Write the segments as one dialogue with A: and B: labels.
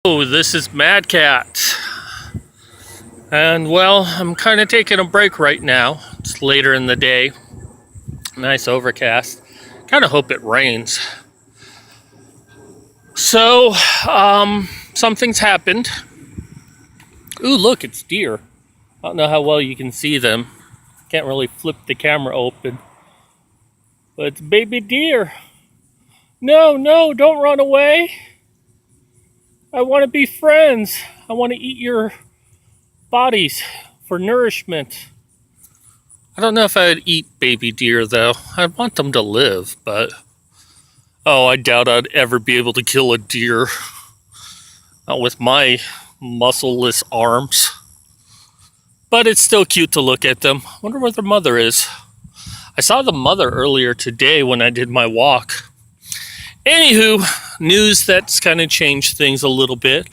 A: Oh, this is Mad Cat. And well, I'm kind of taking a break right now. It's later in the day. Nice overcast. Kind of hope it rains. So, something's happened. Ooh, look, it's deer. I don't know how well you can see them. Can't really flip the camera open. But it's baby deer. No, no, don't run away. I want to be friends. I want to eat your bodies for nourishment. I don't know if I'd eat baby deer though. I want them to live, but I doubt I'd ever be able to kill a deer. Not with my muscleless arms. But it's still cute to look at them. Wonder where their mother is. I saw the mother earlier today when I did my walk. Anywho, news that's kind of changed things a little bit.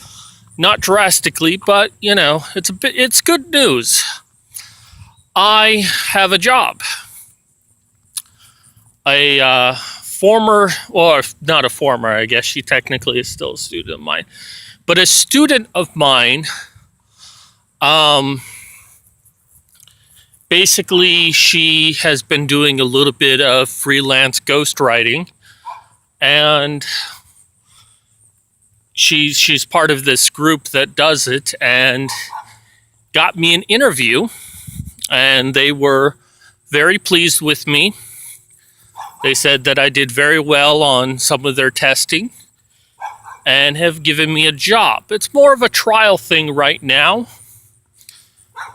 A: Not drastically, but it's good news. I have a job. A former, or not a former, I guess she technically is still a student of mine, but a student of mine, basically she has been doing a little bit of freelance ghostwriting, and she's part of this group that does it, and got me an interview, and they were very pleased with me. They said that I did very well on some of their testing and have given me a job. It's more of a trial thing right now,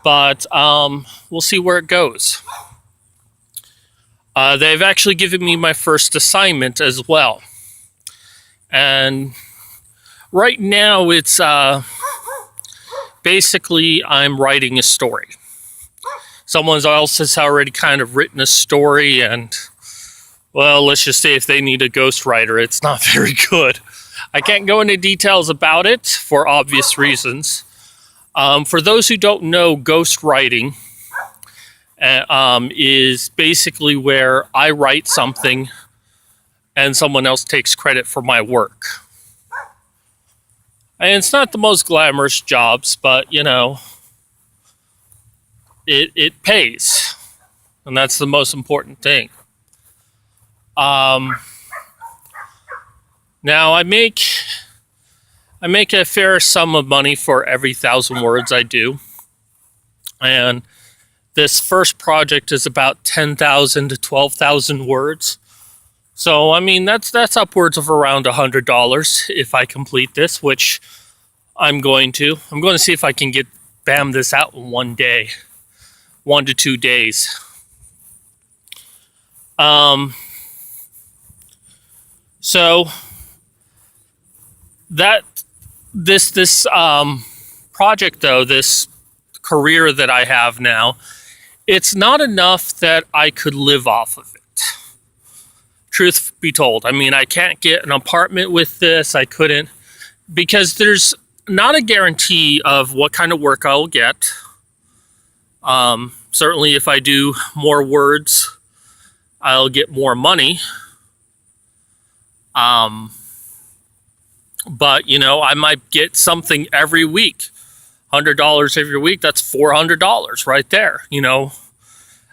A: but we'll see where it goes. They've actually given me my first assignment as well. And right now it's basically I'm writing a story. Someone else has already kind of written a story, and well, let's just say if they need a ghostwriter, it's not very good. I can't go into details about it for obvious reasons. For those who don't know, ghostwriting is basically where I write something and someone else takes credit for my work. And it's not the most glamorous jobs, but it pays, and that's the most important thing. Now I make a fair sum of money for every 1,000 words I do, and this first project is about 10,000 to 12,000 words. So I mean that's upwards of around $100 if I complete this, which I'm going to. I'm going to see if I can bam this out in one day, 1 to 2 days. So that this project though, this career that I have now, it's not enough that I could live off of it. Truth be told, I mean, I can't get an apartment with this. I couldn't, because there's not a guarantee of what kind of work I'll get. Certainly if I do more words, I'll get more money. But I might get something every week. $100 every week, that's $400 right there.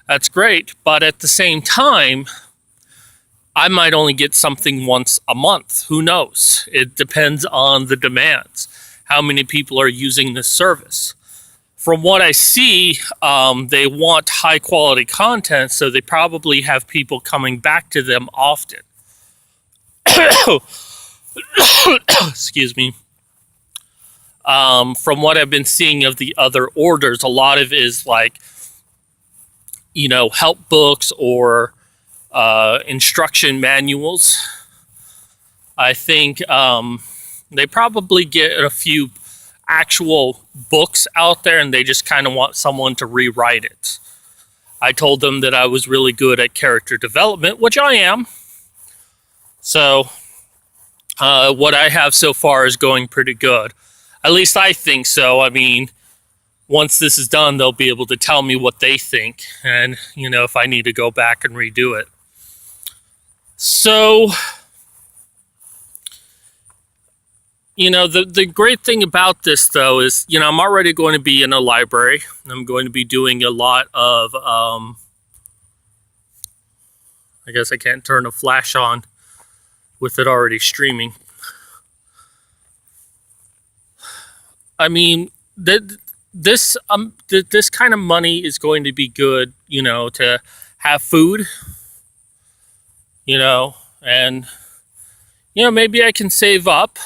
A: That's great. But at the same time, I might only get something once a month. Who knows? It depends on the demands. How many people are using this service? From what I see, they want high quality content, so they probably have people coming back to them often. Excuse me. From what I've been seeing of the other orders, a lot of it is like, help books or instruction manuals. I think they probably get a few actual books out there, and they just kind of want someone to rewrite it. I told them that I was really good at character development, which I am. So what I have so far is going pretty good. At least I think so. I mean, once this is done, they'll be able to tell me what they think, and if I need to go back and redo it. So the great thing about this, though, is, I'm already going to be in a library. I'm going to be doing a lot of, I guess I can't turn a flash on with it already streaming. I mean, this kind of money is going to be good, to have food, and, maybe I can save up,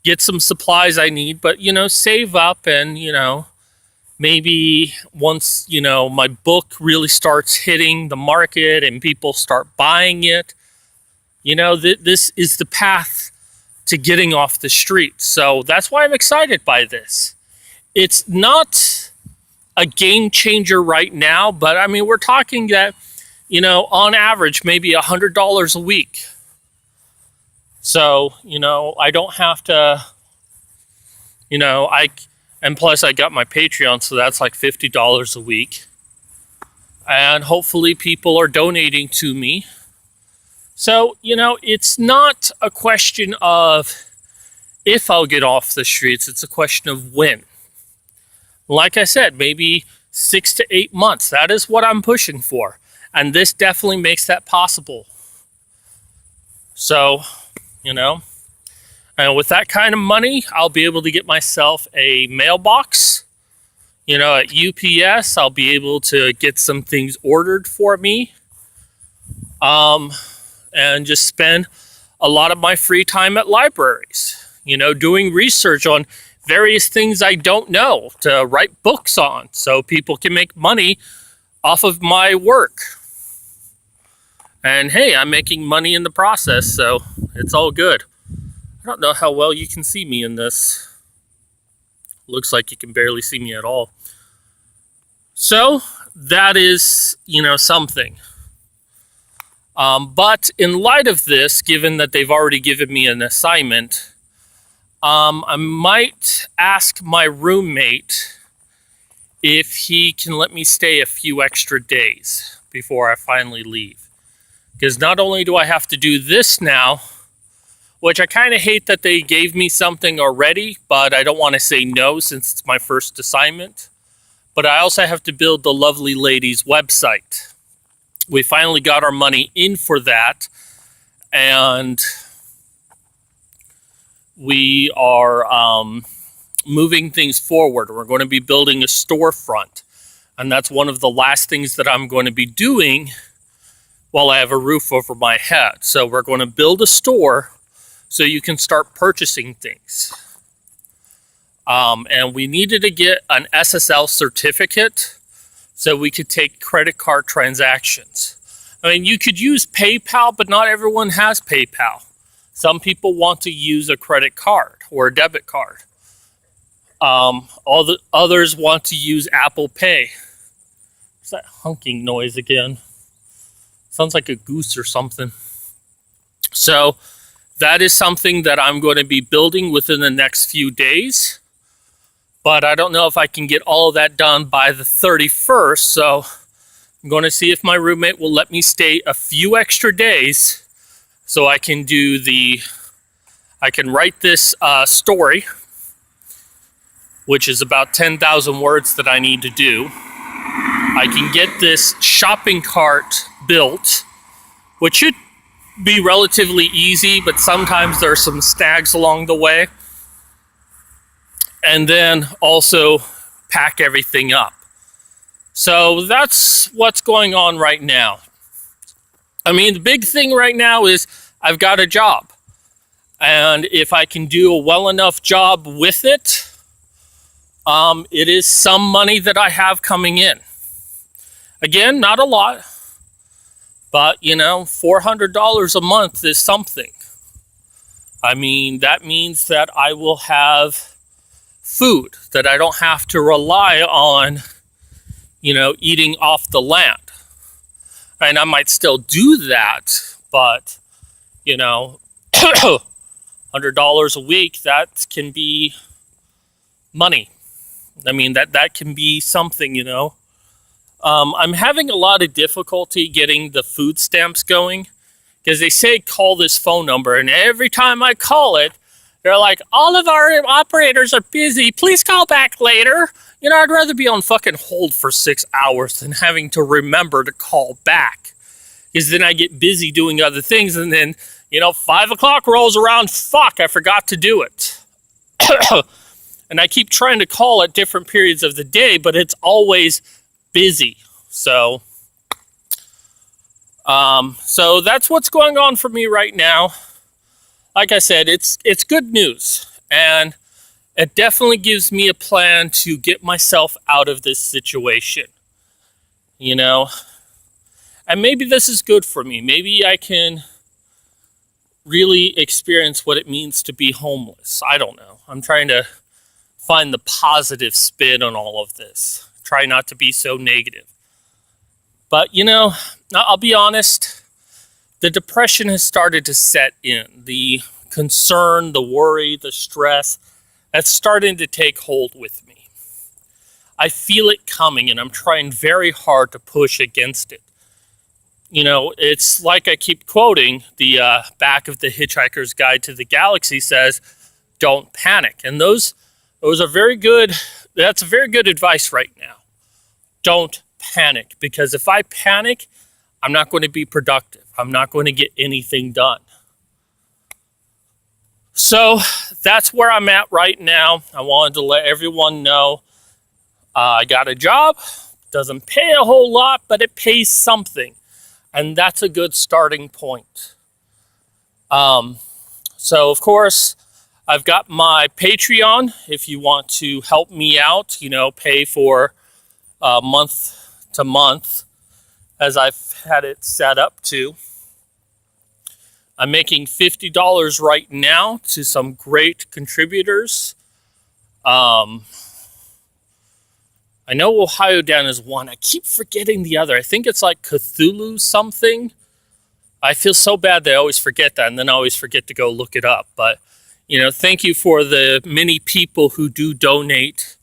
A: get some supplies I need, but, save up and, maybe once, my book really starts hitting the market and people start buying it, this is the path to getting off the street. So that's why I'm excited by this. It's not a game changer right now, but I mean, we're talking that, on average, maybe $100 a week. So, I don't have to, and plus I got my Patreon, so that's like $50 a week. And hopefully people are donating to me. So, it's not a question of if I'll get off the streets, it's a question of when. Like I said, maybe 6 to 8 months. That is what I'm pushing for. And this definitely makes that possible. So, and with that kind of money, I'll be able to get myself a mailbox. At UPS, I'll be able to get some things ordered for me. And just spend a lot of my free time at libraries, doing research on various things I don't know to write books on so people can make money off of my work. And hey, I'm making money in the process, so it's all good. I don't know how well you can see me in this. Looks like you can barely see me at all. So that is, something. But in light of this, given that they've already given me an assignment, I might ask my roommate if he can let me stay a few extra days before I finally leave. Because not only do I have to do this now, which I kind of hate that they gave me something already, but I don't want to say no since it's my first assignment, but I also have to build the lovely lady's website. We finally got our money in for that, and we are moving things forward. We're going to be building a storefront, and that's one of the last things that I'm going to be doing while I have a roof over my head. So we're going to build a store so you can start purchasing things. And we needed to get an SSL certificate so we could take credit card transactions. I mean, you could use PayPal, but not everyone has PayPal. Some people want to use a credit card or a debit card. Others want to use Apple Pay. What's that honking noise again? Sounds like a goose or something. So that is something that I'm going to be building within the next few days. But I don't know if I can get all of that done by the 31st. So I'm going to see if my roommate will let me stay a few extra days so I can write this story, which is about 10,000 words that I need to do. I can get this shopping cart built, which should be relatively easy, but sometimes there are some snags along the way. And then also pack everything up. So that's what's going on right now. I mean, the big thing right now is I've got a job. And if I can do a well enough job with it, it is some money that I have coming in. Again, not a lot, but $400 a month is something. I mean, that means that I will have food, that I don't have to rely on, eating off the land. And I might still do that, but, $100 a week, that can be money. I mean, that can be something, I'm having a lot of difficulty getting the food stamps going because they say call this phone number, and every time I call it, They're like, all of our operators are busy. Please call back later. I'd rather be on fucking hold for 6 hours than having to remember to call back. Because then I get busy doing other things, and then, 5 o'clock rolls around. Fuck, I forgot to do it. And I keep trying to call at different periods of the day, but it's always busy. So that's what's going on for me right now. Like I said, it's good news, and it definitely gives me a plan to get myself out of this situation, and maybe this is good for me. Maybe I can really experience what it means to be homeless. I don't know. I'm trying to find the positive spin on all of this. Try not to be so negative. But, I'll be honest, the depression has started to set in. The concern, the worry, the stress, that's starting to take hold with me. I feel it coming, and I'm trying very hard to push against it. It's like I keep quoting, the back of the Hitchhiker's Guide to the Galaxy says, don't panic. And those are very good. That's very good advice right now. Don't panic, because if I panic, I'm not going to be productive. I'm not going to get anything done. So that's where I'm at right now. I wanted to let everyone know I got a job. Doesn't pay a whole lot, but it pays something. And that's a good starting point. So, of course, I've got my Patreon. If you want to help me out, pay for month to month, as I've had it set up to. I'm making $50 right now to some great contributors. I know Ohio Down is one. I keep forgetting the other. I think it's like Cthulhu something. I feel so bad that I always forget that, and then I always forget to go look it up. But, thank you for the many people who do donate.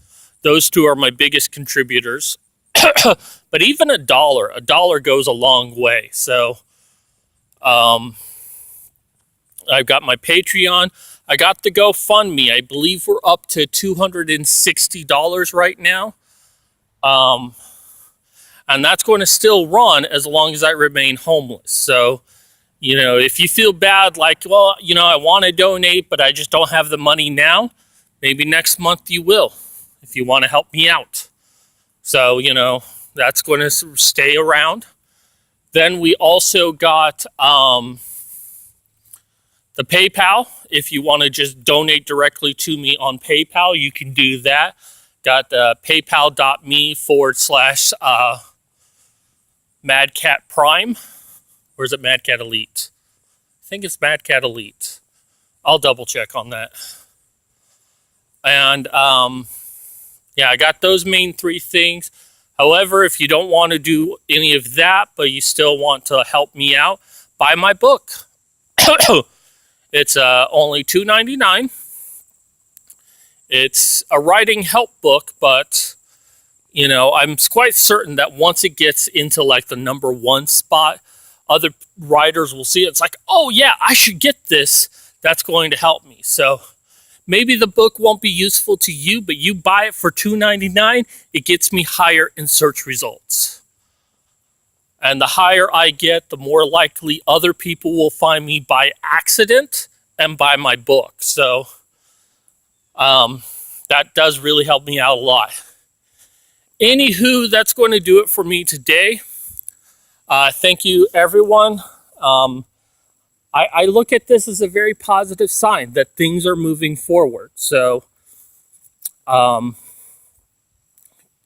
A: Those two are my biggest contributors. But even a dollar goes a long way. So, I've got my Patreon. I got the GoFundMe. I believe we're up to $260 right now. And that's going to still run as long as I remain homeless. So, if you feel bad, like, well, I want to donate, but I just don't have the money now, maybe next month you will, if you want to help me out. So, that's going to stay around. Then we also got the PayPal. If you want to just donate directly to me on PayPal, you can do that. Got paypal.me/Mad Cat Prime. Or is it Mad Cat Elite? I think it's Mad Cat Elite. I'll double check on that. And I got those main three things. However, if you don't want to do any of that, but you still want to help me out, buy my book. It's only $2.99. It's a writing help book, but, I'm quite certain that once it gets into like the number one spot, other writers will see it. It's like, oh yeah, I should get this. That's going to help me. So maybe the book won't be useful to you, but you buy it for $2.99, it gets me higher in search results. And the higher I get, the more likely other people will find me by accident and buy my book. So that does really help me out a lot. Anywho, that's going to do it for me today. Thank you, everyone. I look at this as a very positive sign that things are moving forward. So,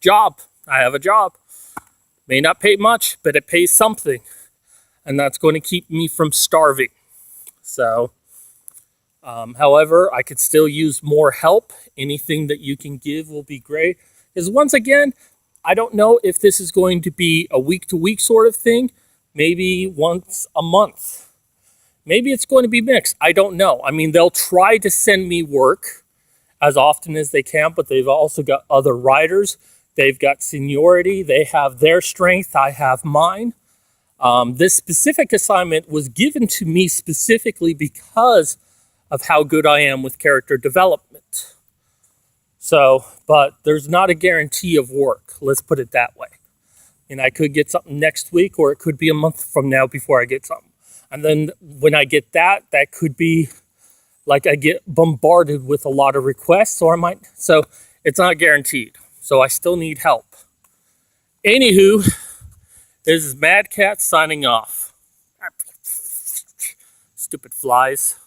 A: job. I have a job. May not pay much, but it pays something. And that's going to keep me from starving. So, however, I could still use more help. Anything that you can give will be great. Because once again, I don't know if this is going to be a week-to-week sort of thing. Maybe once a month. Maybe it's going to be mixed. I don't know. I mean, they'll try to send me work as often as they can, but they've also got other writers. They've got seniority. They have their strength. I have mine. This specific assignment was given to me specifically because of how good I am with character development. So, but there's not a guarantee of work. Let's put it that way. And I could get something next week, or it could be a month from now before I get something. And then when I get that, that could be like I get bombarded with a lot of requests, or I might. So it's not guaranteed. So I still need help. Anywho, this is Mad Cat signing off. Stupid flies.